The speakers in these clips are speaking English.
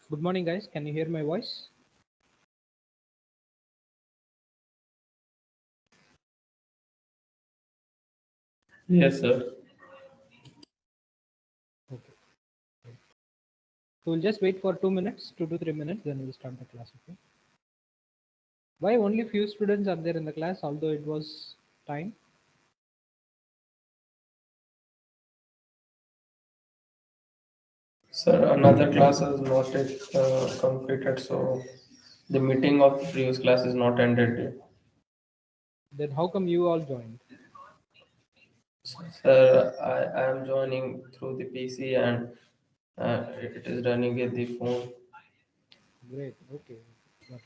Good morning, guys. Can you hear my voice? Yes, sir. Okay. So we'll just wait for 2 minutes, 2 to 3 minutes, then we'll start the class. Okay. Why only few students are there in the class, although it was time? Sir, another class is not yet completed, so the meeting of the previous class is not ended yet. Then how come you all joined? Sir, I am joining through the PC and it is running with the phone. Great. Okay. Got it.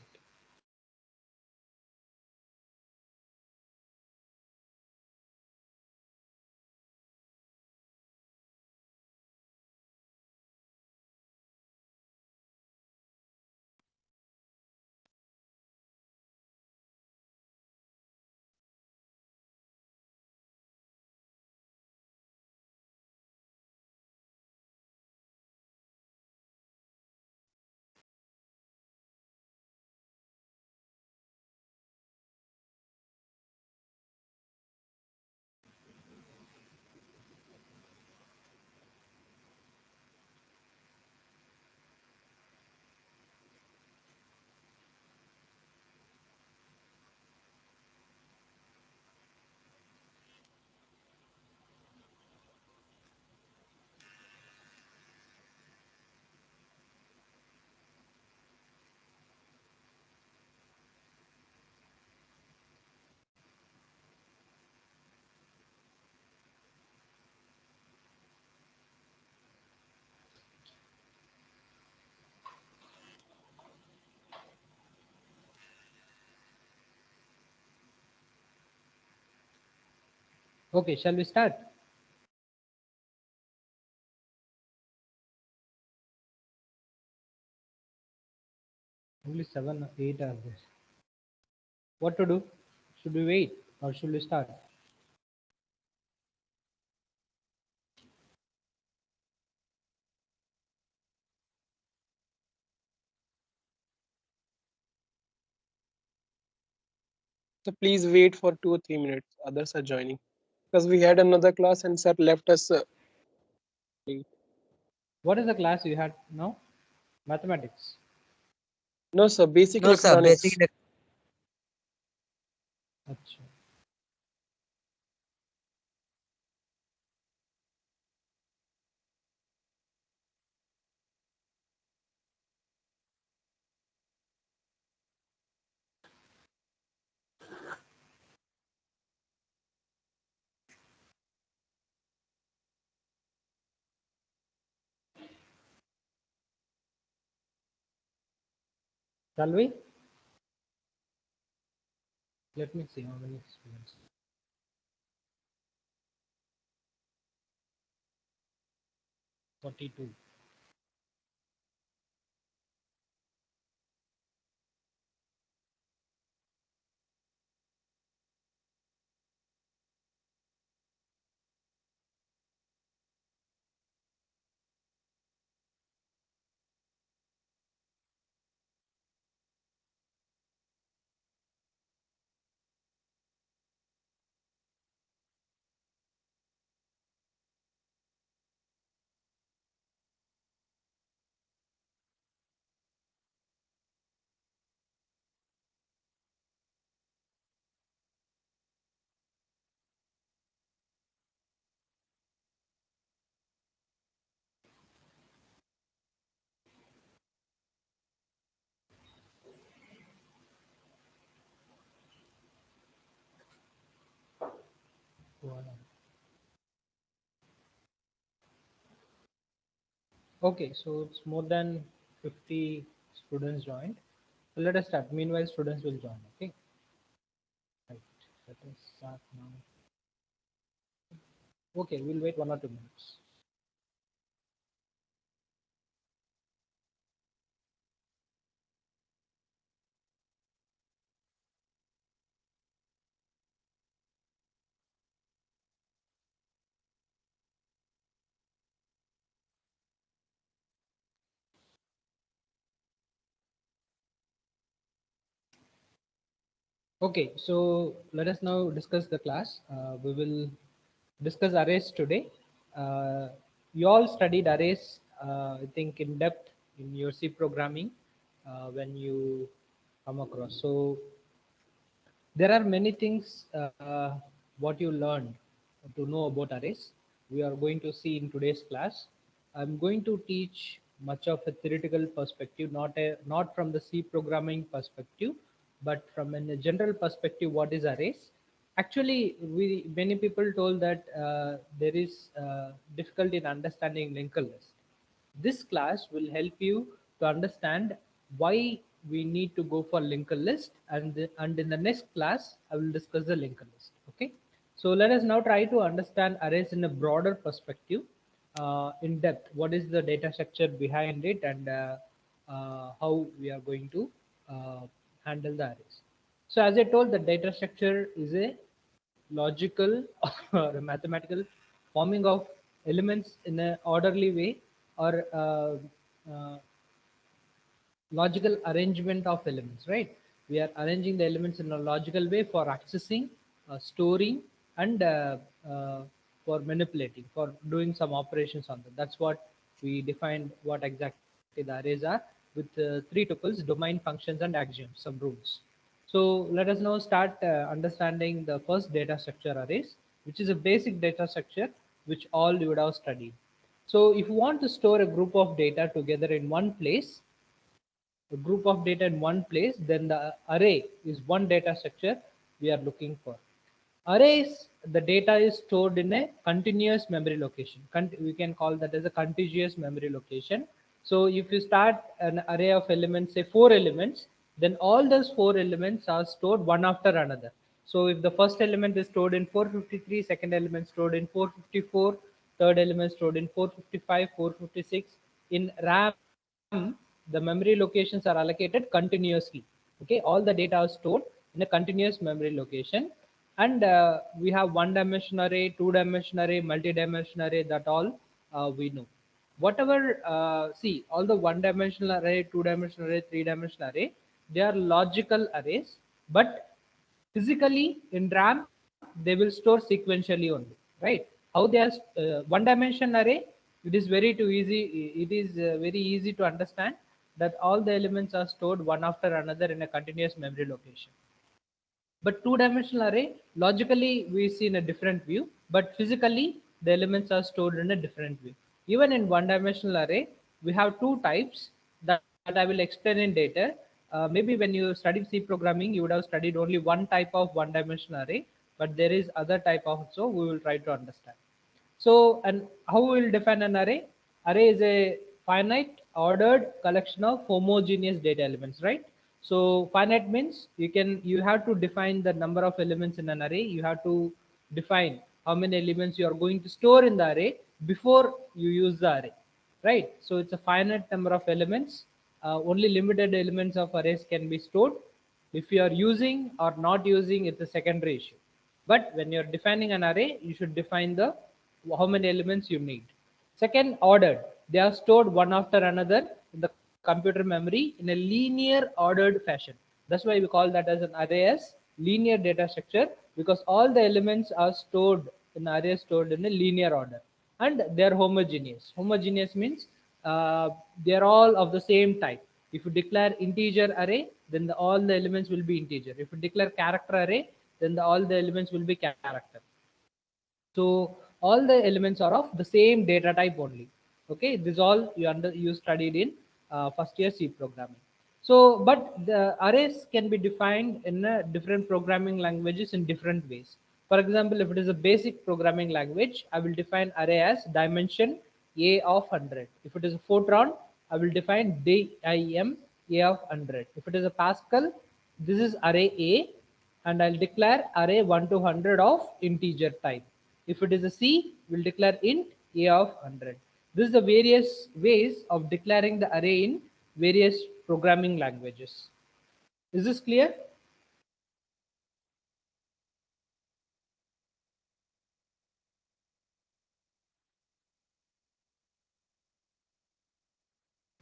Okay, shall we start? Only 7, 8 are there. What to do? Should we wait or should we start? So please wait for 2 or 3 minutes. Others are joining because we had another class and sir left us. What is the class you had now? Mathematics. No, sir. Basic No, sir. electronics. Acha. Shall we? Let me see how many students. 42. Wow. Okay, so it's more than 50 students joined. So let us start. Meanwhile, students will join. Okay. Right. Let us start now. Okay, we'll wait 1 or 2 minutes. Okay, so let us now discuss the class. We will discuss arrays today. You all studied arrays, I think, in depth in your C programming when you come across. So there are many things what you learned to know about arrays. We are going to see in today's class. I'm going to teach much of a theoretical perspective, not from the C programming perspective, but from a general perspective. What is arrays? Actually, we many people told that there is difficulty in understanding linked list. This class will help you to understand why we need to go for linked list, and in the next class I will discuss the linked list. Okay, so let us now try to understand arrays in a broader perspective, in depth. What is the data structure behind it, and how we are going to uh, handle the arrays. So as I told, the data structure is a logical or a mathematical forming of elements in an orderly way, or uh, logical arrangement of elements, right? We are arranging the elements in a logical way for accessing, storing, and for manipulating, for doing some operations on them. That's what we defined what exactly the arrays are, with three tuples: domain, functions, and axioms, some rules. So let us now start understanding the first data structure, arrays, which is a basic data structure which all you would have studied. So if you want to store a group of data together in one place, a group of data in one place, then the array is one data structure we are looking for. Arrays, the data is stored in a continuous memory location. We can call that as a contiguous memory location. So if you start an array of elements, say 4 elements, then all those 4 elements are stored one after another. So if the first element is stored in 453, second element stored in 454, third element stored in 455, 456. In RAM, the memory locations are allocated continuously. Okay, all the data are stored in a continuous memory location, and we have one dimension array, two dimension array, multi-dimension array, that all we know. Whatever, see, all the one dimensional array, two dimensional array, three dimensional array, they are logical arrays, but physically in RAM they will store sequentially only, right? How they are one dimension array, it is very too easy, it is very easy to understand that all the elements are stored one after another in a continuous memory location. But two-dimensional array, logically we see in a different view, but physically the elements are stored in a different view. Even in one-dimensional array, we have two types that I will explain in later. Maybe when you studied C programming, you would have studied only one type of one-dimensional array, but there is other type also. We will try to understand. So, and how we will define an array? Array is a finite ordered collection of homogeneous data elements, right? So finite means you have to define the number of elements in an array. You have to define how many elements you are going to store in the array before you use the array, right? So it's a finite number of elements. Only limited elements of arrays can be stored. If you are using or not using, it's a secondary issue. But when you're defining an array, you should define the how many elements you need. Second, ordered. They are stored one after another in the computer memory in a linear ordered fashion. That's why we call that as an array as linear data structure, because all the elements are stored in array stored in a linear order, and they are homogeneous. Homogeneous means they are all of the same type. If you declare integer array, then all the elements will be integer. If you declare character array, then all the elements will be character. So all the elements are of the same data type only. Okay, this all you studied in first year C programming. So, but the arrays can be defined in different programming languages in different ways. For example, if it is a basic programming language, I will define array as dimension a of 100. If it is a Fortran, I will define dim a of 100. If it is a Pascal, this is array a, and I'll declare array 1 to 100 of integer type. If it is a C, we'll declare int a of 100. This is the various ways of declaring the array in various programming languages. Is this clear?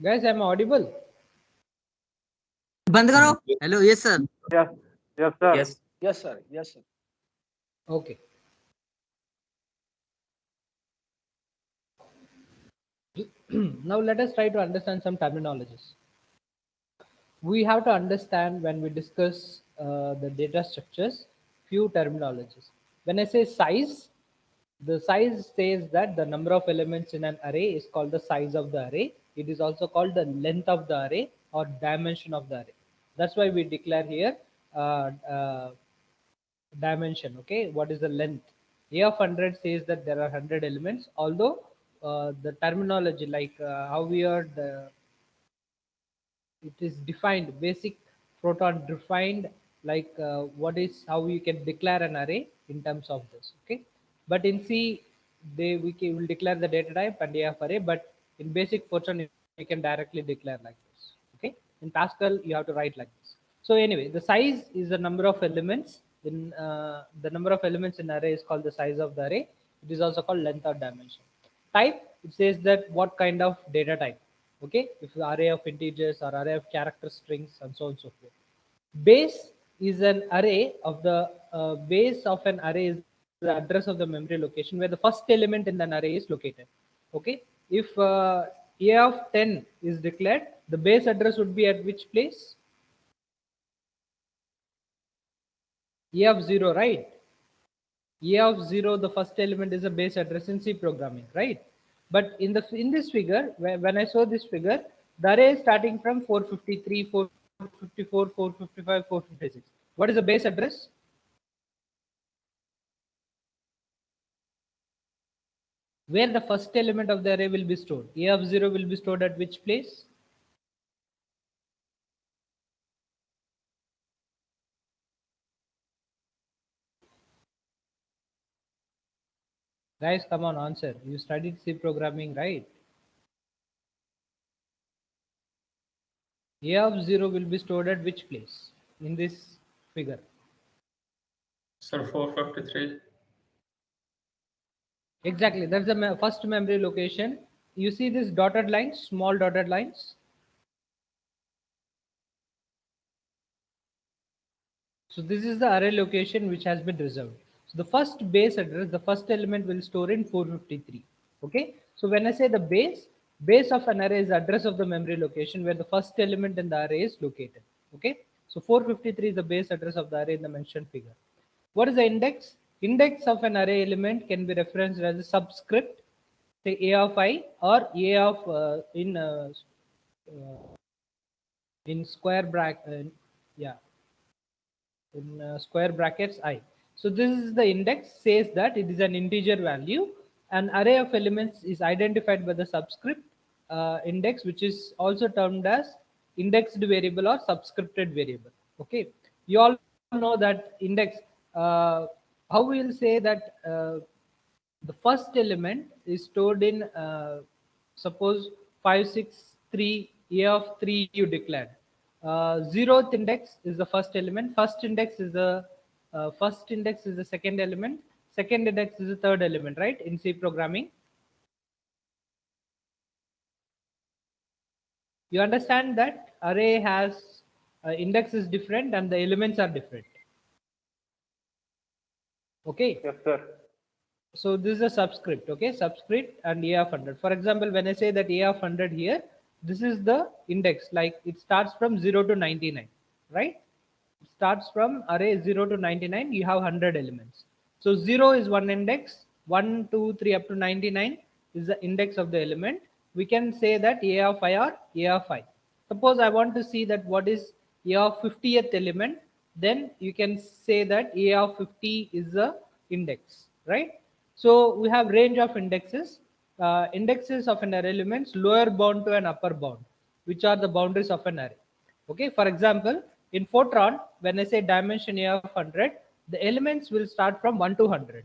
Guys, am I audible? बंद करो hello yes sir Yes, Yes, sir. Yes. Yes, sir. Yes, sir. Okay. Now let us try to understand some terminologies. We have to understand when we discuss the data structures, few terminologies. When I say size, the size says that the number of elements in an array is called the size of the array. It is also called the length of the array or dimension of the array. That's why we declare here dimension. Okay, what is the length? A of 100 says that there are 100 elements, although the terminology like how we are it is defined basic proton defined like what is how you can declare an array in terms of this. Okay, but in C will declare the data type and AF array, but in basic Fortran you can directly declare like this. Okay, in Pascal you have to write like this. So anyway, the size is the number of elements in the number of elements in array is called the size of the array. It is also called length or dimension. Type, it says that what kind of data type. Okay, if the array of integers or array of character strings and so on and so forth. Base is an array of the base of an array is the address of the memory location where the first element in an array is located. Okay, if a of 10 is declared, the base address would be at which place? A of 0, right? A of 0, the first element is a base address in C programming, right? But in this figure, when I saw this figure, the array is starting from 453, 454, 455, 456. What is the base address? Where the first element of the array will be stored. A of 0 will be stored at which place? Guys, come on, answer. You studied C programming, right? A of 0 will be stored at which place in this figure? Sir, 453. Exactly, that's the first memory location. You see this dotted lines, small dotted lines. So this is the array location which has been reserved. So the first base address, the first element will store in 453. Okay. So when I say the base of an array is the address of the memory location where the first element in the array is located. Okay. So 453 is the base address of the array in the mentioned figure. What is the index? Index of an array element can be referenced as a subscript, say A of I or A of in square bracket, yeah, in square brackets I. So this is the index says that it is an integer value. An array of elements is identified by the subscript index, which is also termed as indexed variable or subscripted variable. Okay, you all know that index. How we will say that the first element is stored in suppose 563 A of 3 you declared. Zeroth index is the first element. First index is the second element. Second index is the third element, right? In C programming, you understand that array has index is different and the elements are different. Okay. Yes, sir. So this is a subscript. Okay, subscript and A of 100. For example, when I say that A of 100 here, this is the index, like it starts from 0 to 99, right? It starts from array 0 to 99, you have 100 elements. So 0 is one index, 1 2 3 up to 99 is the index of the element. We can say that A of I or A of I. Suppose I want to see that what is A of 50th element, then you can say that A of 50 is the index, right? So we have range of indexes. Indexes of an array elements, lower bound to an upper bound, which are the boundaries of an array. Okay, for example, in Fortran, when I say dimension A of 100, the elements will start from 1 to 100.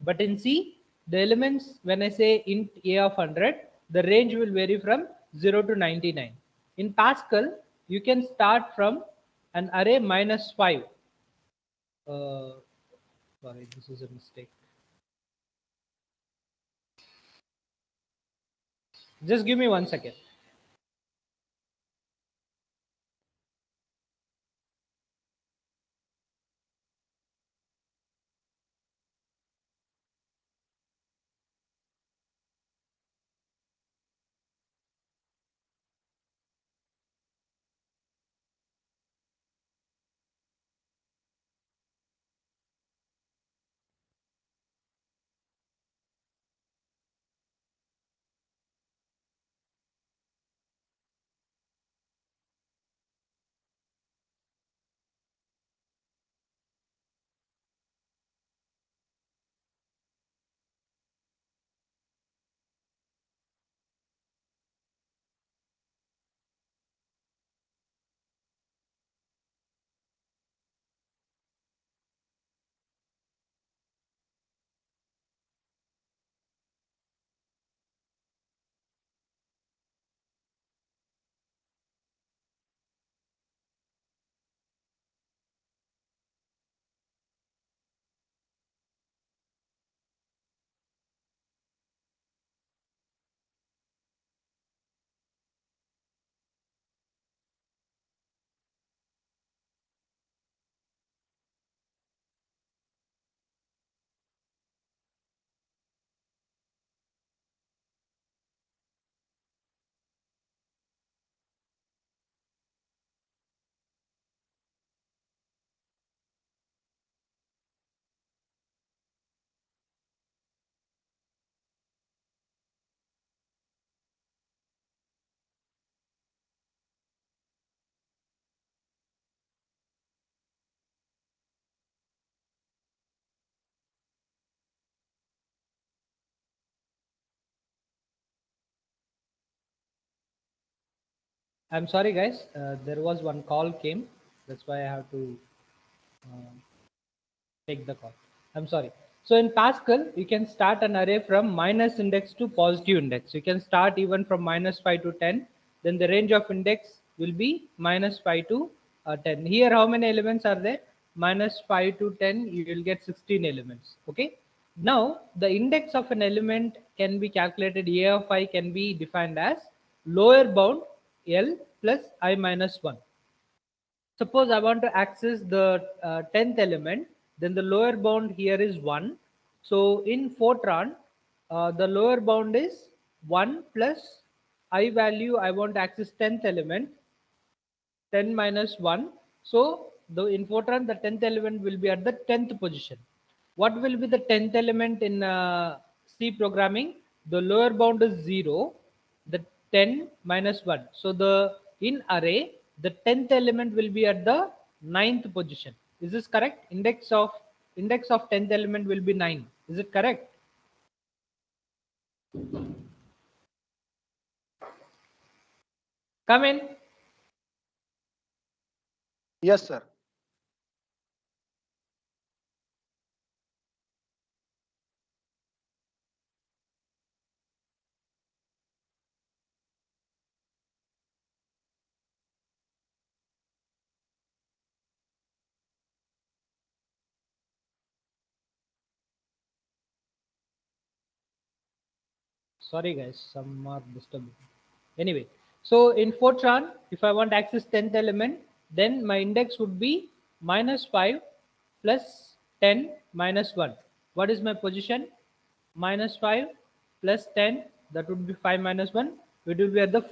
But in C, the elements, when I say int A of 100, the range will vary from 0 to 99. In Pascal, you can start from an array minus 5. Sorry, this is a mistake. Just give me 1 second. I'm sorry, guys. There was one call came. That's why I have to take the call. I'm sorry. So in Pascal, you can start an array from minus index to positive index. You can start even from -5 to 10. Then the range of index will be -5 to 10. Here, how many elements are there? -5 to 10, you will get 16 elements. Okay. Now, the index of an element can be calculated. A of I can be defined as lower bound L plus I minus 1. Suppose I want to access the 10th element, then the lower bound here is 1. So in Fortran, the lower bound is 1 plus I value. I want to access 10th element, 10 minus 1. So the in Fortran, the 10th element will be at the 10th position. What will be the 10th element in C programming? The lower bound is 0, the 10 minus 1. So the in array, the 10th element will be at the 9th position. Is this correct? Index of 10th element will be 9. Is it correct? Come in. Yes, sir. Sorry guys, some are disturbing. Anyway, so in Fortran, if I want to access 10th element, then my index would be -5 plus 10 minus 1. What is my position? -5 plus 10, that would be 5 minus 1. It will be at the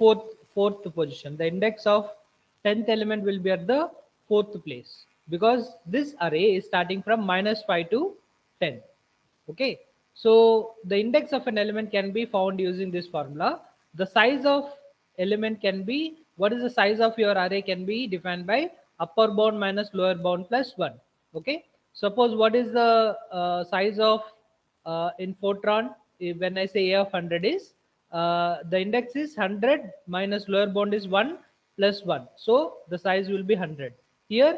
fourth position. The index of 10th element will be at the fourth place, because this array is starting from -5 to 10. Okay, so the index of an element can be found using this formula. The size of element can be, what is the size of your array can be defined by upper bound minus lower bound plus 1. Okay, suppose what is the size of in Fortran, when I say a of 100 is the index is 100 minus lower bound is 1 plus 1, so the size will be 100. Here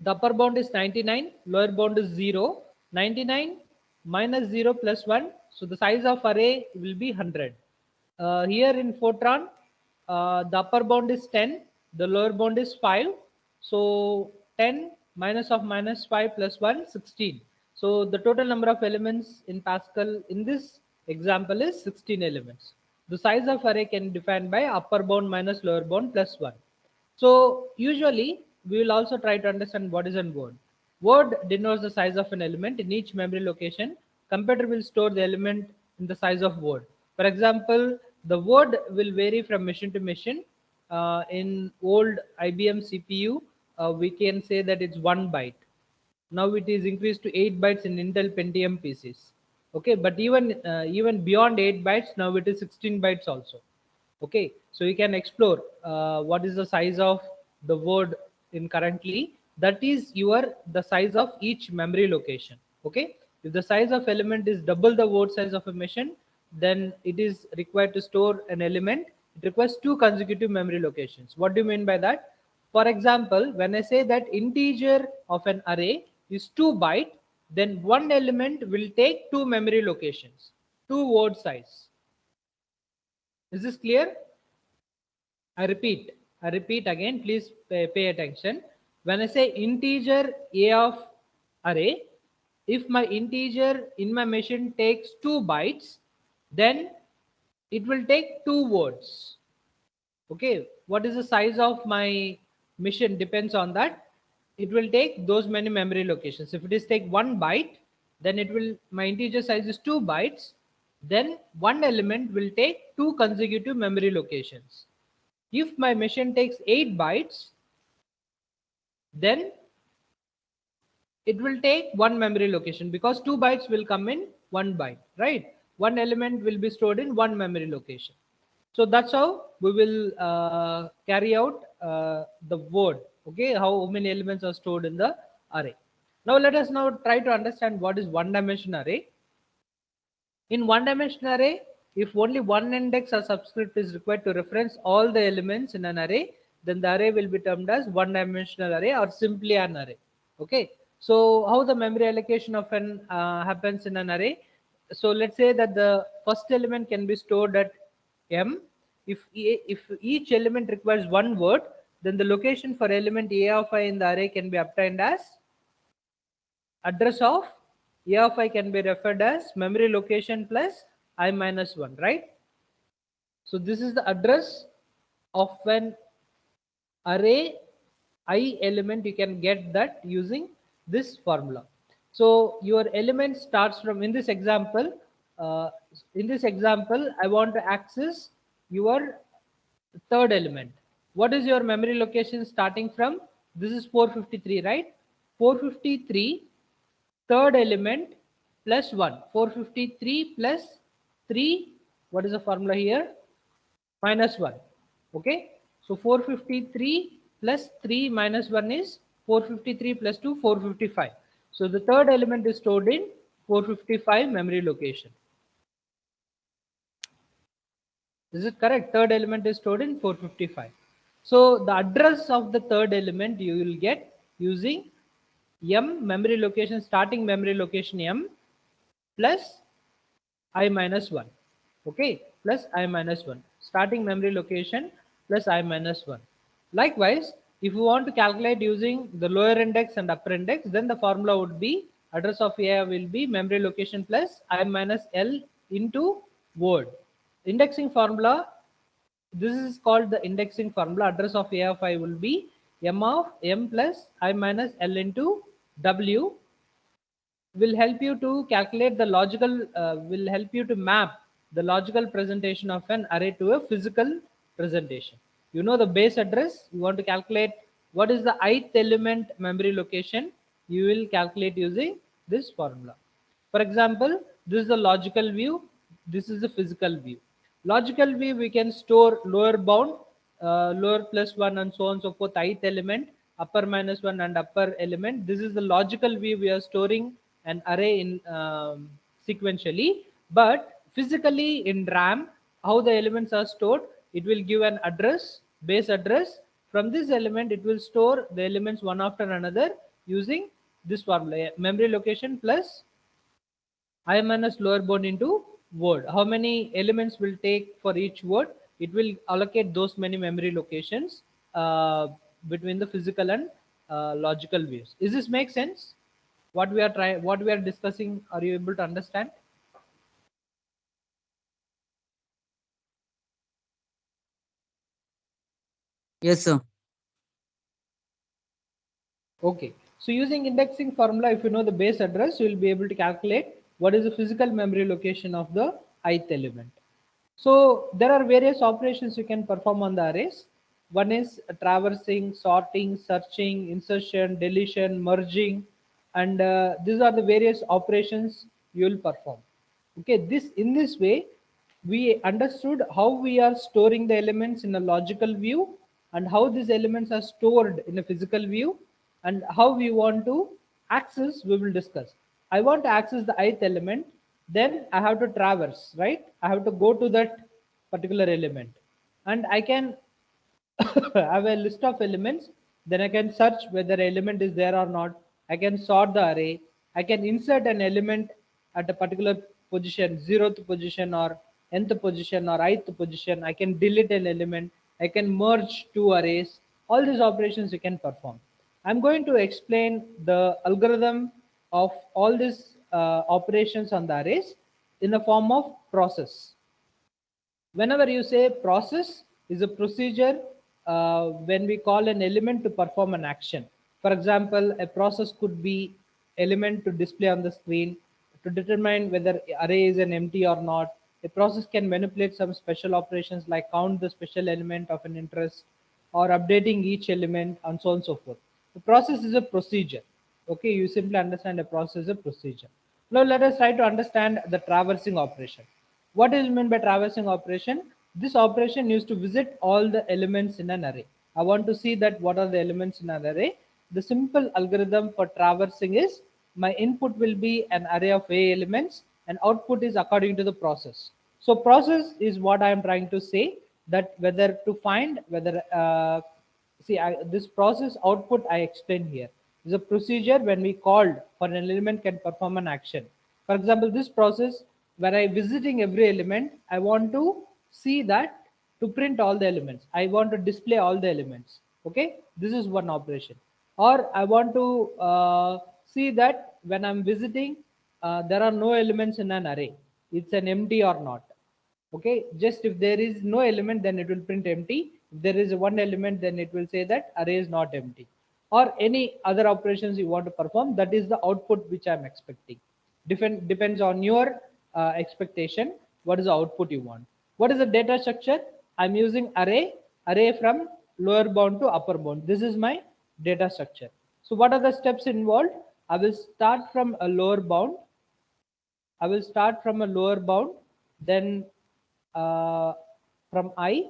the upper bound is 99, lower bound is 0. 99 minus 0 plus 1. So the size of array will be 100. Here in Fortran, the upper bound is 10, the lower bound is 5. So 10 minus of minus 5 plus 1, 16. So the total number of elements in Pascal in this example is 16 elements. The size of array can be defined by upper bound minus lower bound plus 1. So usually we will also try to understand what is a word. Word denotes the size of an element in each memory location. Computer will store the element in the size of word. For example, the word will vary from machine to machine. In old IBM CPU, we can say that it's 1 byte. Now it is increased to 8 bytes in Intel Pentium PCs. Okay, but even beyond 8 bytes, now it is 16 bytes also. Okay, so you can explore what is the size of the word in currently. That is the size of each memory location. Okay, if the size of element is double the word size of a machine, then it is required to store an element. It requires 2 consecutive memory locations. What do you mean by that? For example, when I say that integer of an array is 2 byte, then one element will take 2 memory locations, 2 word size. Is this clear? I repeat again, please pay attention. When I say integer a of array, if my integer in my machine takes 2 bytes, then it will take 2 words. Okay, what is the size of my machine depends on that. It will take those many memory locations. If it is take 1 byte, then it will, my integer size is 2 bytes, then one element will take 2 consecutive memory locations. If my machine takes 8 bytes, then it will take one memory location, because 2 bytes will come in 1 byte, right? One element will be stored in one memory location. So that's how we will carry out the word. Okay, how many elements are stored in the array. Now let us try to understand what is one dimension array. In one dimension array, If only one index or subscript is required to reference all the elements in an array, then the array will be termed as one-dimensional array or simply an array. Okay. So how the memory allocation of an happens in an array? So let's say that the first element can be stored at m. If each element requires one word, then the location for element a of I in the array can be obtained as address of a of I can be referred as memory location plus I minus 1, right? So this is the address of an array I element. You can get that using this formula. So your element starts from, in this example, I want to access your third element. What is your memory location starting from? This is 453, right? 453 third element plus 1. 453 plus 3, what is the formula here? Minus 1. Okay, so 453 plus 3 minus 1 is 453 plus 2, 455. So the third element is stored in 455 memory location. Is it correct? Third element is stored in 455. So the address of the third element you will get using m memory location, starting memory location m plus I minus 1. Okay, plus I minus 1. Starting memory location plus I minus 1. Likewise, if you want to calculate using the lower index and upper index, then the formula would be address of A will be memory location plus I minus L into word. Indexing formula, this is called the indexing formula. Address of A of I will be m of m plus I minus L into W, will help you to calculate the logical, will help you to map the logical presentation of an array to a physical presentation. You know the base address, you want to calculate what is the ith element memory location, you will calculate using this formula. For example, this is the logical view, this is the physical view. Logical view, we can store lower bound, lower plus 1 and so on and so forth, ith element, upper minus 1 and upper element. This is the logical view, we are storing an array in sequentially. But physically in RAM, how the elements are stored, it will give an address, base address. From this element, it will store the elements one after another using this formula, memory location plus I minus lower bound into word. How many elements will take for each word? It will allocate those many memory locations between the physical and logical views. Is this make sense? What we are trying, what we are discussing, are you able to understand? Yes, sir. Okay, so using indexing formula, if you know the base address, you will be able to calculate what is the physical memory location of the ith element. So there are various operations you can perform on the arrays. One is traversing, sorting, searching, insertion, deletion, merging, and these are the various operations you will perform. Okay, this in this way we understood how we are storing the elements in a logical view and how these elements are stored in a physical view, and how we want to access, we will discuss. I want to access the ith element, then I have to traverse, right? I have to go to that particular element, and I can have a list of elements. Then I can search whether element is there or not. I can sort the array. I can insert an element at a particular position, 0th position or nth position or ith position. I can delete an element. I can merge two arrays. All these operations you can perform. I'm going to explain the algorithm of all these operations on the arrays in the form of process. Whenever you say process is a procedure when we call an element to perform an action. For example, a process could be element to display on the screen to determine whether array is an empty or not. A process can manipulate some special operations like count the special element of an interest or updating each element and so on and so forth. The process is a procedure. Okay, you simply understand a process is a procedure. Now let us try to understand the traversing operation. What is meant by traversing operation? This operation used to visit all the elements in an array. I want to see that what are the elements in an array. The simple algorithm for traversing is my input will be an array of A elements and output is according to the process. So process is what I am trying to say, that whether to find whether this process output I explained here is a procedure when we called for an element can perform an action. For example, this process where I visiting every element, I want to see that to print all the elements. I want to display all the elements. Okay, this is one operation. Or I want to see that when I'm visiting, there are no elements in an array. It's an empty or not. Okay, just if there is no element, then it will print empty. If there is one element, then it will say that array is not empty. Or any other operations you want to perform, that is the output which I'm expecting. Depends on your expectation. What is the output you want? What is the data structure? I'm using array from lower bound to upper bound. This is my data structure. So what are the steps involved? I will start from a lower bound. I will start from a lower bound, then from I,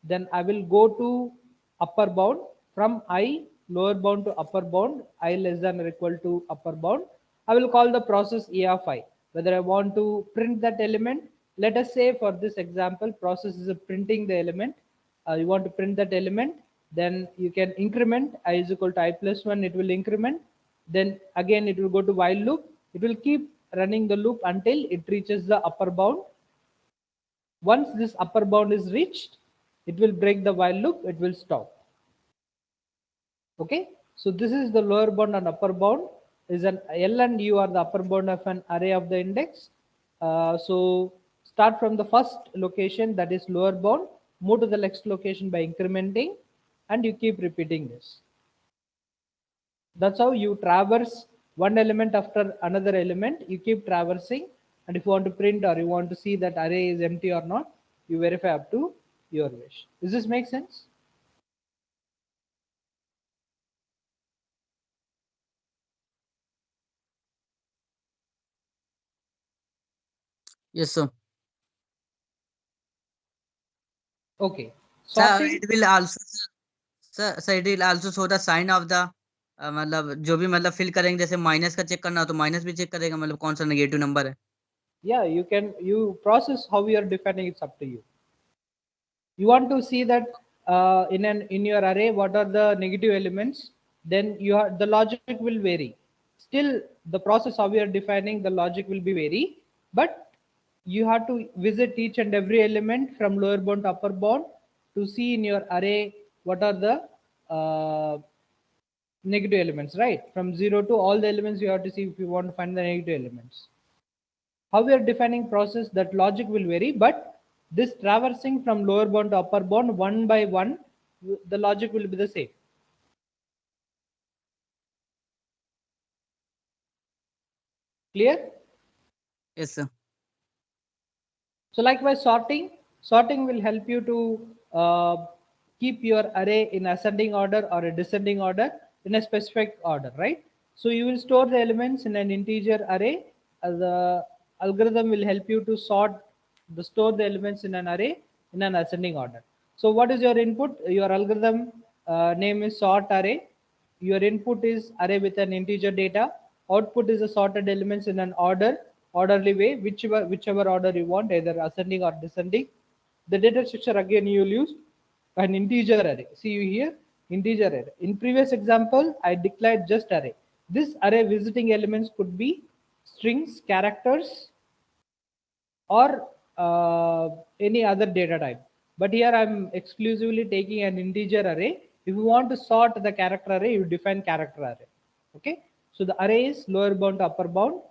then I will go to upper bound. From I, lower bound to upper bound, I less than or equal to upper bound. I will call the process A of I. Whether I want to print that element, let us say for this example, process is printing the element. You want to print that element, then you can increment I is equal to I plus 1, it will increment. Then again, it will go to while loop. It will keep running the loop until it reaches the upper bound. Once this upper bound is reached, it will break the while loop, it will stop. Okay, so this is the lower bound and upper bound. Is an L and U are the upper bound of an array of the index. So start from the first location, that is lower bound, move to the next location by incrementing, and you keep repeating this. That's how you traverse one element after another element. You keep traversing, and if you want to print or you want to see that array is empty or not, you verify up to your wish. Does this make sense? Yes, sir. Okay. Sir, Sorting. it will also, sir, it will also show the sign of the मतलब जो भी मतलब fill करेंगे, जैसे minus का check करना हो तो माइनस भी चेक करेगा, मतलब कौन सा नेगेटिव नंबर है. Yeah, you process how you are defining, it's up to you. You want to see that in your array what are the negative elements, then the logic will vary. Still, the process how we are defining the logic will be vary, but you have to visit each and every element from lower bound to upper bound to see in your array what are the negative elements, right? From 0 to all the elements you have to see if you want to find the negative elements. How we are defining process, that logic will vary, but this traversing from lower bound to upper bound one by one, the logic will be the same. Clear? Yes, sir. So likewise, sorting will help you to keep your array in ascending order or a descending order in a specific order, right? So you will store the elements in an integer array. The algorithm will help you to store the elements in an array in an ascending order. So what is your input? Your algorithm name is sort array. Your input is array with an integer data. Output is a sorted elements in an orderly way, whichever order you want, either ascending or descending. The data structure again you will use an integer array. See you here, integer array. In previous example, I declared just array. This array visiting elements could be strings, characters, or any other data type. But here I'm exclusively taking an integer array. If you want to sort the character array, you define character array. Okay. So the array is lower bound to upper bound.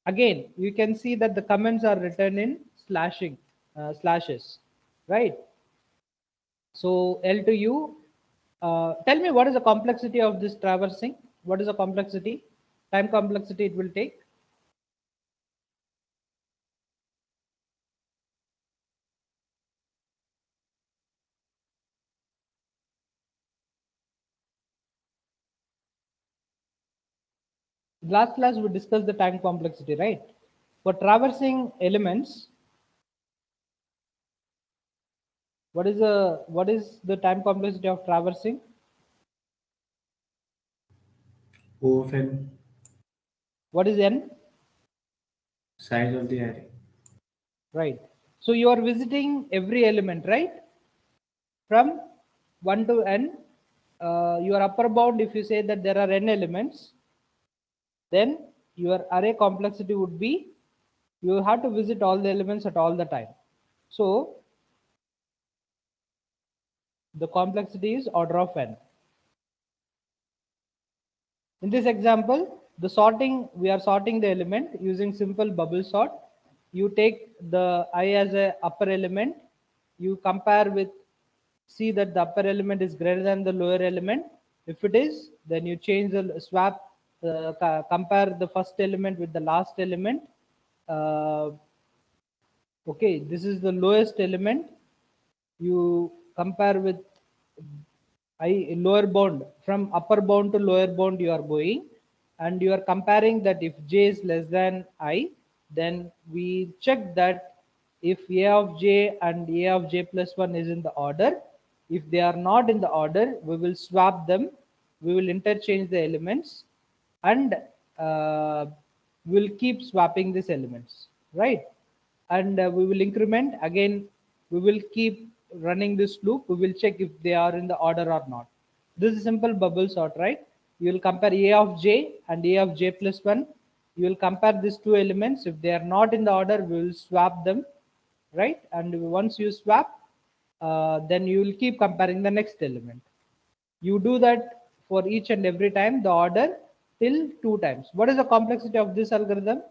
Again, you can see that the comments are written in slashes, right? So L to U. Tell me what is the complexity of this traversing? What is the complexity? Time complexity it will take? Last class we discussed the time complexity, right? For traversing elements, what is the time complexity of traversing? O of n, What is n? size of the array. Right. So you are visiting every element, right? From 1 to n. Your upper bound, if you say that there are n elements, then your array complexity would be, you have to visit all the elements at all the time. So the complexity is order of n. In this example, the sorting, we are sorting the element using simple bubble sort. You take the I as a upper element, you compare with, see that the upper element is greater than the lower element. If it is, then you change the swap, compare the first element with the last element. Okay, this is the lowest element. You compare with I lower bound, from upper bound to lower bound you are going, and you are comparing that if j is less than I, then we check that if a of j and a of j plus 1 is in the order. If they are not in the order, we will swap them, we will interchange the elements, and we'll keep swapping these elements, right? And we will increment again, we will keep running this loop, we will check if they are in the order or not. This is simple bubble sort, right? You will compare a of j and a of j plus 1. You will compare these two elements. If they are not in the order, we will swap them, right? And once you swap, then you will keep comparing the next element. You do that for each and every time, the order, till 2 times. What is the complexity of this algorithm?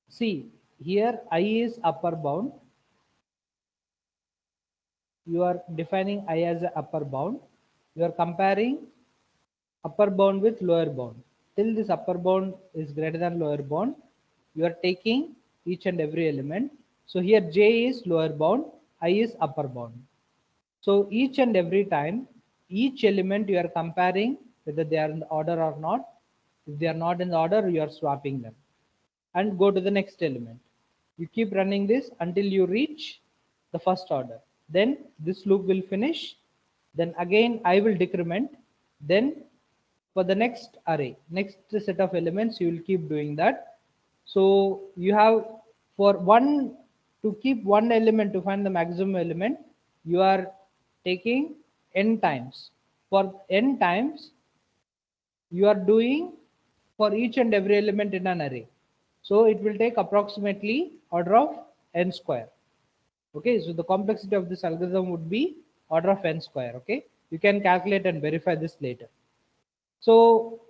See, here I is upper bound. You are defining I as a upper bound. You are comparing upper bound with lower bound. Till this upper bound is greater than lower bound, you are taking each and every element. So here j is lower bound, I is upper bound. So each and every time, each element you are comparing whether they are in the order or not. If they are not in the order, you are swapping them and go to the next element. You keep running this until you reach the first order. Then this loop will finish. Then again I will decrement. Then for the next array, next set of elements, you will keep doing that. So you have, for one, to keep one element, to find the maximum element, you are taking n times. For n times, you are doing for each and every element in an array. So it will take approximately order of n square. Okay, so the complexity of this algorithm would be order of n square. Okay, you can calculate and verify this later. So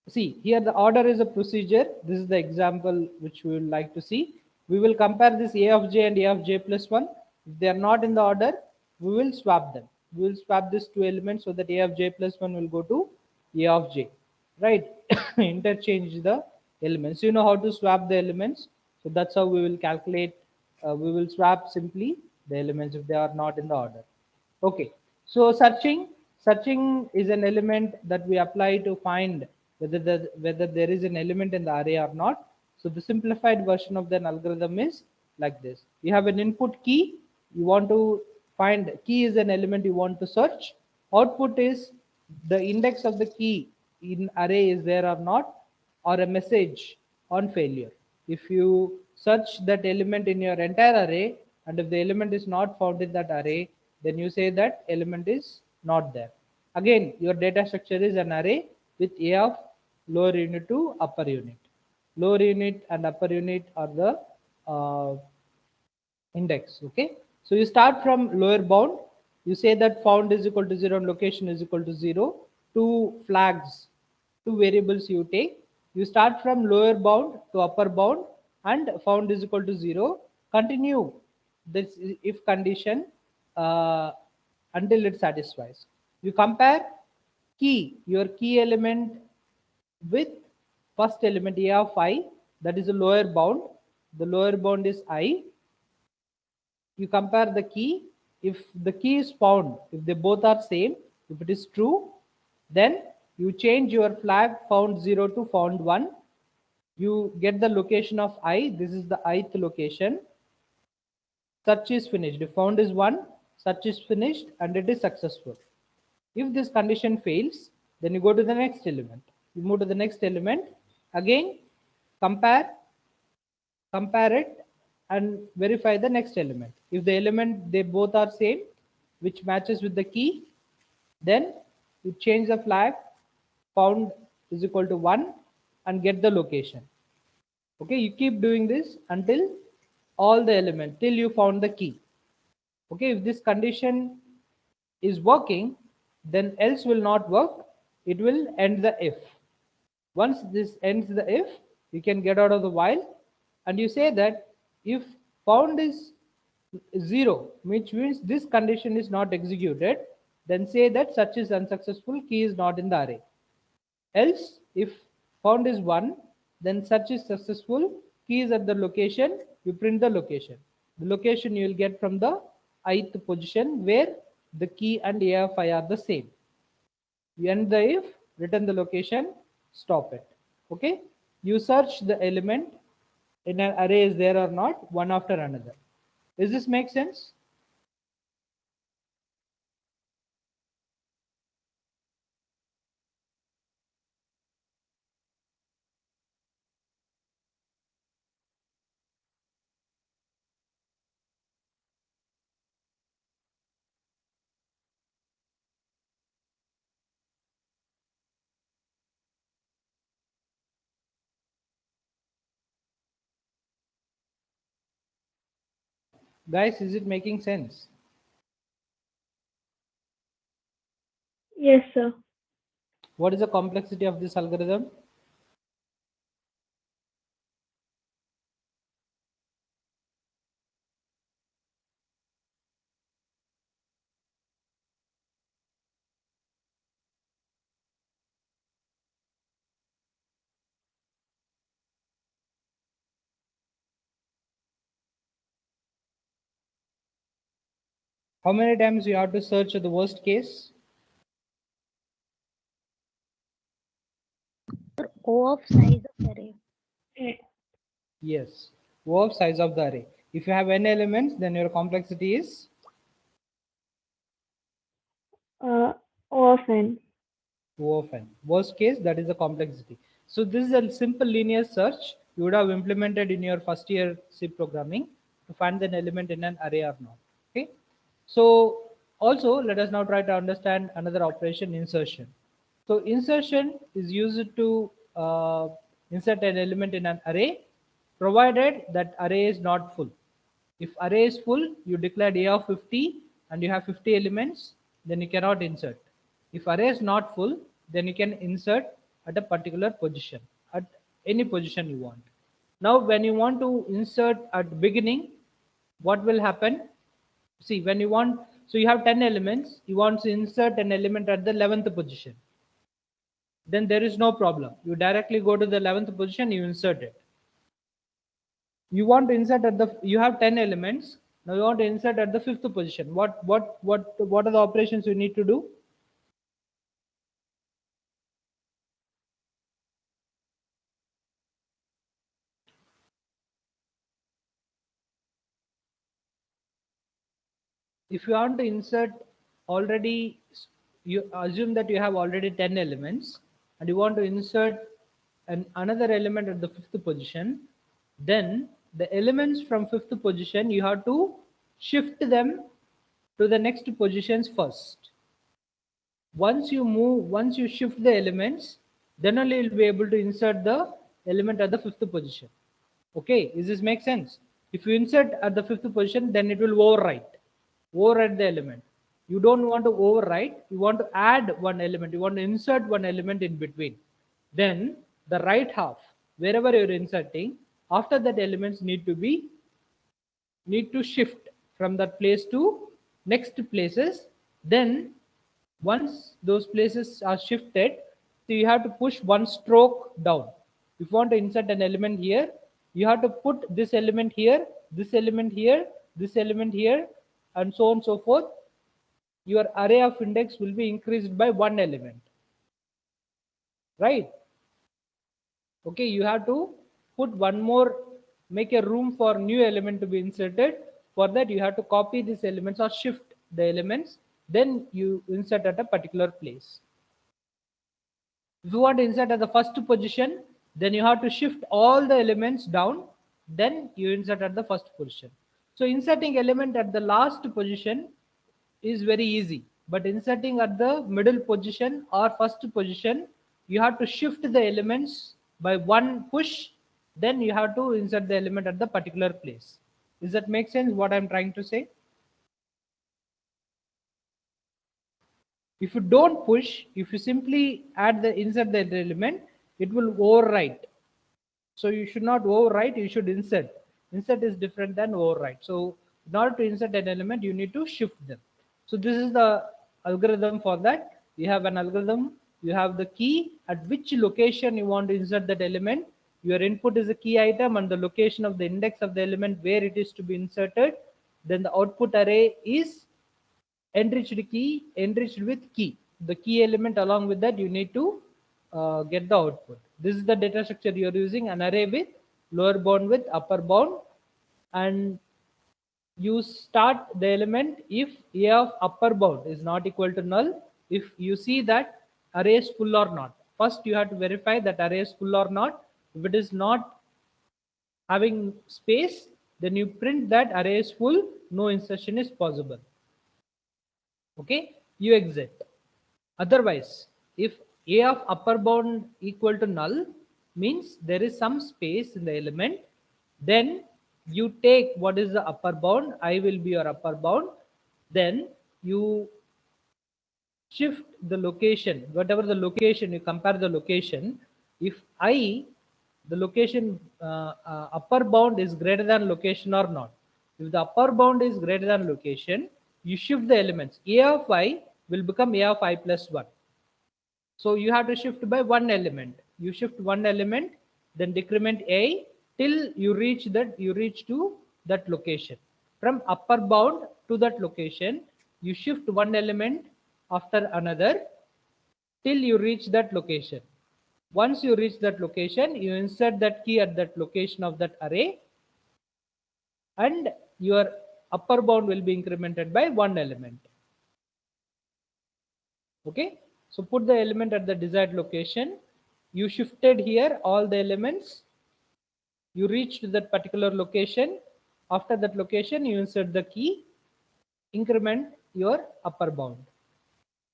see, here the order is a procedure. This is the example which we would like to see. We will compare this a of j and a of j plus 1. If they are not in the order, we will swap them. We will swap these two elements so that a of j plus 1 will go to a of j, right? Interchange the elements. You know how to swap the elements. So that's how we will calculate. We will swap simply the elements if they are not in the order. Okay, so searching is an element that we apply to find whether there is an element in the array or not. So the simplified version of the algorithm is like this. You have an input key, you want to find, key is an element you want to search. Output is the index of the key in array is there or not, or a message on failure. If you search that element in your entire array, and if the element is not found in that array, then you say that element is not there. Again, your data structure is an array with a of lower unit to upper unit. Lower unit and upper unit are the index. Okay, so you start from lower bound. You say that found is equal to 0 and location is equal to 0. Two flags, two variables you take. You start from lower bound to upper bound, and found is equal to 0. Continue this if condition until it satisfies. You compare your key element with first element a of I, that is the lower bound. The lower bound is I. You compare the key. If the key is found, if they both are same, if it is true, then you change your flag found 0 to found 1. You get the location of I. This is the ith location. Search is finished. If found is 1, search is finished and it is successful. If this condition fails, then you go to the next element. You move to the next element. Again, compare it and verify the next element. If the element, they both are same, which matches with the key, then you change the flag found is equal to 1 and get the location. Okay, you keep doing this until all the elements, till you found the key. Okay, if this condition is working, then else will not work. It will end the if. Once this ends the if, you can get out of the while, and you say that if found is 0, which means this condition is not executed, then say that search is unsuccessful, key is not in the array. Else, if found is 1, then search is successful, key is at the location, you print the location. The location you will get from the ith position where the key and a of I are the same. You end the if, return the location, stop it. Okay, you search the element in an array is there or not, one after another. Does this make sense? Guys, is it making sense? Yes, sir. What is the complexity of this algorithm? How many times you have to search the worst case? O of size of array. Yes, O of size of the array. If you have n elements, then your complexity is O of n. O of n. Worst case, that is the complexity. So this is a simple linear search you would have implemented in your first year C programming to find an element in an array or not. Okay. So also let us now try to understand another operation, insertion. So insertion is used to insert an element in an array, provided that array is not full. If array is full, you declare a of 50 and you have 50 elements, then you cannot insert. If array is not full, then you can insert at a particular position, at any position you want. Now, when you want to insert at beginning, what will happen? See, when you want, so you have 10 elements, you want to insert an element at the 11th position. Then there is no problem. You directly go to the 11th position, you insert it. You want to insert at the, you have 10 elements. Now you want to insert at the 5th position. What are the operations you need to do? If you want to insert already, you assume that you have already 10 elements and you want to insert another element at the 5th position, then the elements from 5th position, you have to shift them to the next positions first. Once you shift the elements, then only you'll be able to insert the element at the 5th position. Okay, does this make sense? If you insert at the 5th position, then it will overwrite the element. You don't want to overwrite, you want to add one element, you want to insert one element in between. Then the right half, wherever you're inserting, after that elements need to shift from that place to next places. Then Once those places are shifted, so you have to push one stroke down. If you want to insert an element here, you have to put this element here, this element here, this element here, and so on and so forth. Your array of index will be increased by one element, right? Okay, you have to put one more, make a room for new element to be inserted. For that, you have to copy these elements or shift the elements, then you insert at a particular place. If you want to insert at the first position, then you have to shift all the elements down, then you insert at the first position. So inserting element at the last position is very easy, but inserting at the middle position or first position, you have to shift the elements by one push, then you have to insert the element at the particular place. Does that make sense what I'm trying to say? If you don't push, if you simply add the insert the element, it will overwrite. So you should not overwrite, you should insert. Insert is different than overwrite. So in order to insert an element, you need to shift them. So this is the algorithm for that. You have an algorithm, you have the key at which location you want to insert that element. Your input is a key item and the location of the index of the element where it is to be inserted. Then the output array is enriched with key. The key element along with that you need to get the output. This is the data structure you are using, an array with lower bound with upper bound, and you start the element if a of upper bound is not equal to null, if you see that array is full or not. First you have to verify that array is full or not. If it is not having space, then you print that array is full, no insertion is possible. Okay, you exit. Otherwise, if a of upper bound equal to null means there is some space in the element, then you take what is the upper bound, I will be your upper bound, then you shift the location, whatever the location, you compare the location. If I, the location upper bound is greater than location or not. If the upper bound is greater than location, you shift the elements. A of I will become A of I plus 1. So you have to shift by one element. You shift one element, then decrement A till you reach to that location. From upper bound to that location, you shift one element after another till you reach that location. Once you reach that location, you insert that key at that location of that array, and your upper bound will be incremented by one element. Okay, so put the element at the desired location. You shifted here all the elements. You reach to that particular location. After that location, you insert the key, increment your upper bound.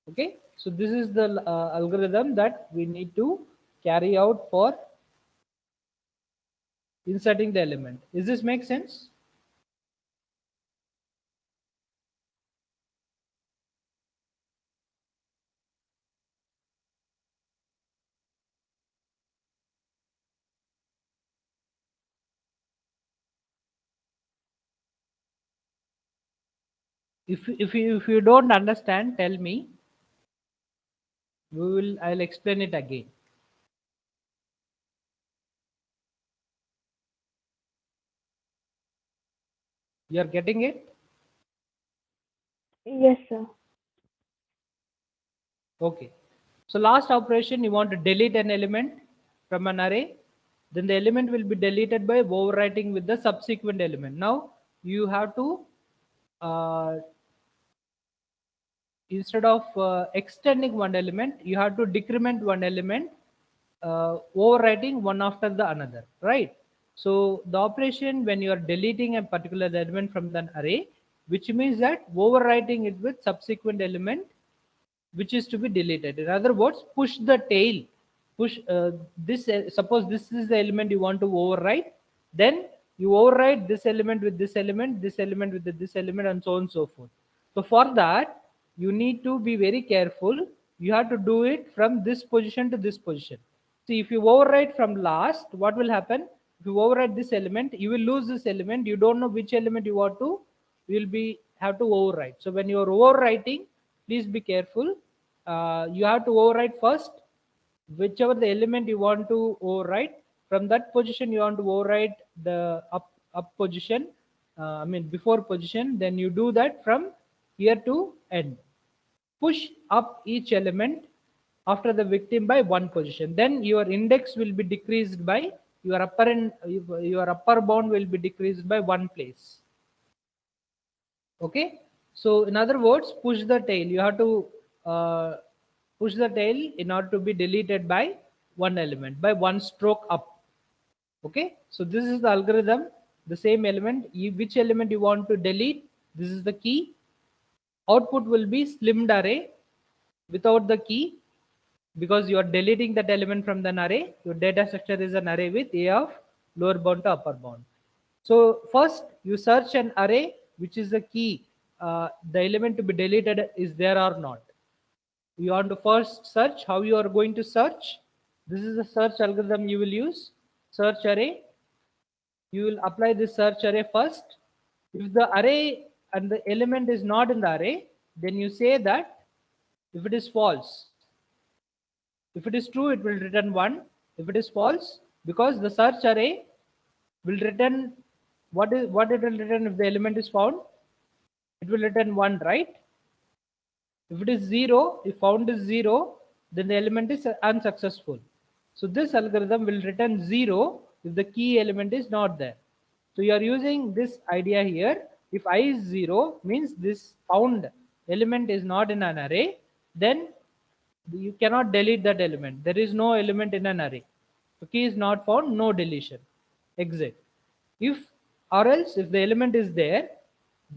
Okay, so this is the algorithm that we need to carry out for inserting the element. Does this make sense? If you don't understand, tell me. I'll explain it again. You are getting it? Yes, sir. Okay. So last operation, you want to delete an element from an array. Then the element will be deleted by overwriting with the subsequent element. Now you have to instead of extending one element, you have to decrement one element, overwriting one after the another, right? So the operation when you are deleting a particular element from the array, which means that overwriting it with subsequent element which is to be deleted. In other words, push the tail, push this, suppose this is the element you want to overwrite, then you overwrite this element with this element, this element with this element, and so on and so forth. So for that, you need to be very careful. You have to do it from this position to this position. See, if you overwrite from last, what will happen? If you overwrite this element, you will lose this element. You don't know which element you will be have to overwrite. So when you are overwriting, please be careful. you have to overwrite first whichever the element you want to overwrite. From that position you want to overwrite the up position, I mean before position. Then you do that from here to end. Push up each element after the victim by one position. Then your index will be decreased by your your upper bound will be decreased by one place. Okay, so in other words, push the tail. You have to push the tail in order to be deleted by one element by one stroke up. Okay, so this is the algorithm. The same element, which element you want to delete, this is the key. Output will be slimmed array without the key, because you are deleting that element from the array. Your data structure is an array with a of lower bound to upper bound. So first you search an array which is the key, the element to be deleted is there or not. You want to first search. How you are going to search? This is the search algorithm you will use. Search array. You will apply this search array first. If the array and the element is not in the array, then you say that if it is false. If it is true, it will return 1. If it is false, because the search array will return what it will return if the element is found? It will return 1, right? If it is 0, if found is 0, then the element is unsuccessful. So this algorithm will return 0 if the key element is not there. So you are using this idea here. If I is 0 means this found element is not in an array, then you cannot delete that element. There is no element in an array. The key is not found, no deletion. Exit. If or else if the element is there,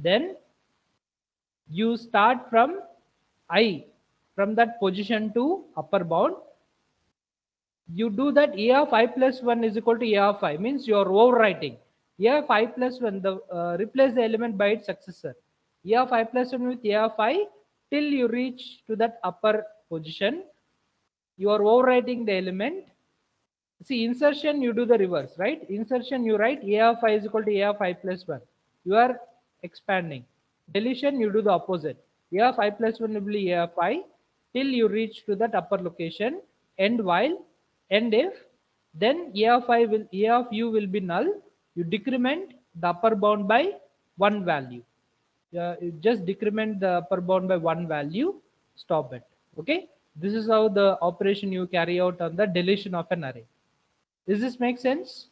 then you start from I, from that position to upper bound. You do that a of I plus 1 is equal to a of I, means you are overwriting. A of I plus 1, replace the element by its successor. A of I plus 1 with a of I till you reach to that upper position. You are overwriting the element. See, insertion you do the reverse, right? Insertion you write a of I is equal to a of I plus 1. You are expanding. Deletion you do the opposite. A of I plus 1 will be a of I till you reach to that upper location. End while, end if, then a of I will, a of u will be null. You decrement the upper bound by one value. You just decrement the upper bound by one value. Stop it. Okay. This is how the operation you carry out on the deletion of an array. Does this make sense?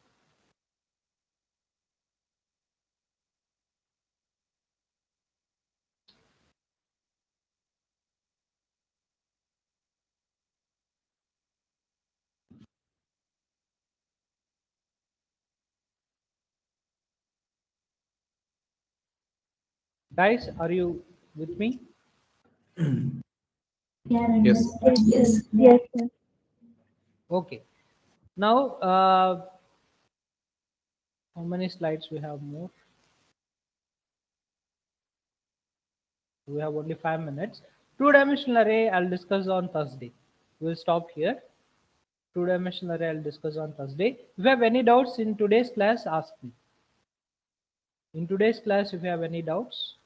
Guys, are you with me? Yes. Yes, sir. Okay. Now, how many slides we have more? We have only 5 minutes. Two-dimensional array I'll discuss on Thursday. We'll stop here. Two-dimensional array I'll discuss on Thursday. If you have any doubts in today's class, ask me. In today's class, if you have any doubts.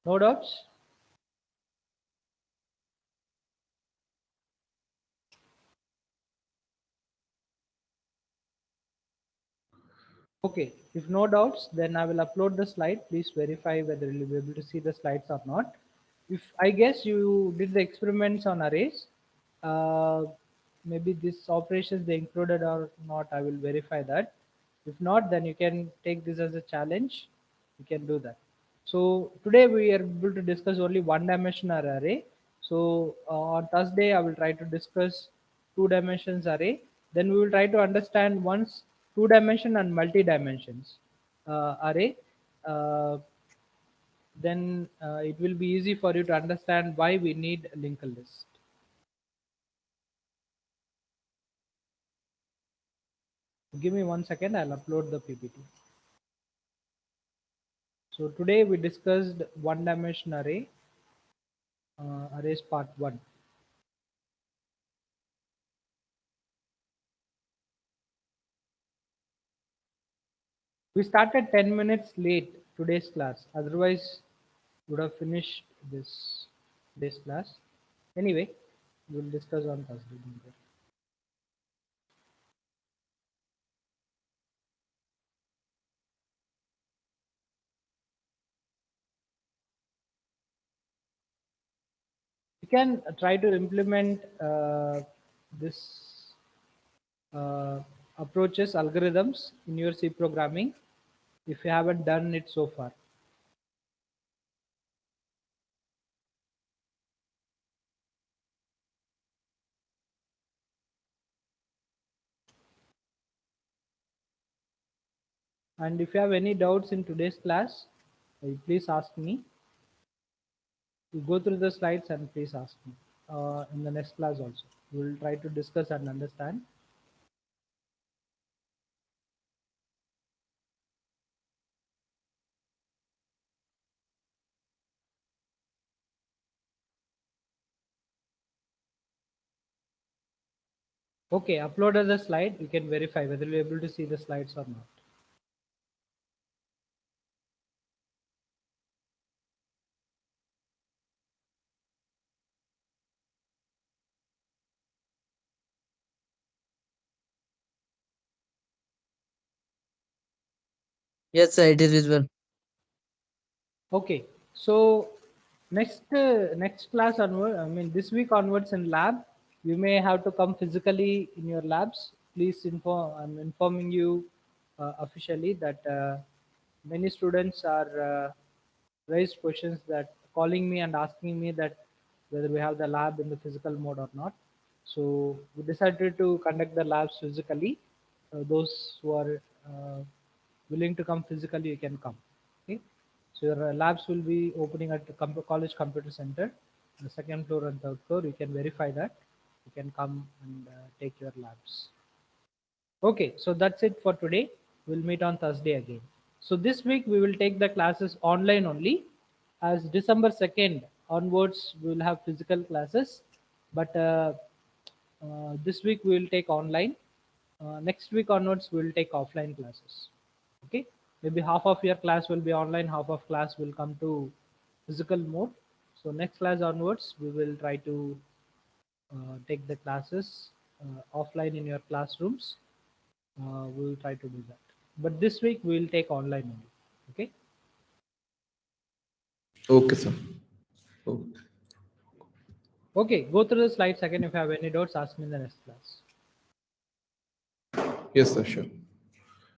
No doubts? Okay, if no doubts, then I will upload the slide. Please verify whether you'll be able to see the slides or not. If I guess you did the experiments on arrays, maybe these operations they included or not, I will verify that. If not, then you can take this as a challenge. You can do that. So today we are able to discuss only one-dimensional array. So on Thursday, I will try to discuss two dimensions array. Then we will try to understand once two dimension and multi dimensions array. Then it will be easy for you to understand why we need a linked list. Give me 1 second, I'll upload the PPT. So today we discussed one-dimension array, arrays part 1. We started 10 minutes late today's class, otherwise would have finished this class. Anyway, we'll discuss on Thursday. You can try to implement this approaches, algorithms in your C programming if you haven't done it so far. And if you have any doubts in today's class, please ask me. You go through the slides and please ask me in the next class also. We will try to discuss and understand. Okay, uploaded the slide. You can verify whether you're able to see the slides or not. Yes, sir, it is visible. Okay, so next class onward, I mean this week onwards in lab, you may have to come physically in your labs. Please inform. I'm informing you officially that many students are raised questions that calling me and asking me that whether we have the lab in the physical mode or not. So we decided to conduct the labs physically. Those who are willing to come physically, you can come. Okay. So your labs will be opening at the College Computer Center, the second floor and third floor. You can verify that. You can come and take your labs. Okay, so that's it for today. We'll meet on Thursday again. So this week we will take the classes online only. As December 2nd onwards, we will have physical classes. But this week we will take online. Next week onwards, we will take offline classes. Okay, maybe half of your class will be online, half of class will come to physical mode. So next class onwards, we will try to take the classes offline in your classrooms. We will try to do that. But this week we will take online only. Okay. Okay, sir. Okay. Okay. Go through the slides again. If you have any doubts, ask me in the next class. Yes, sir, sure.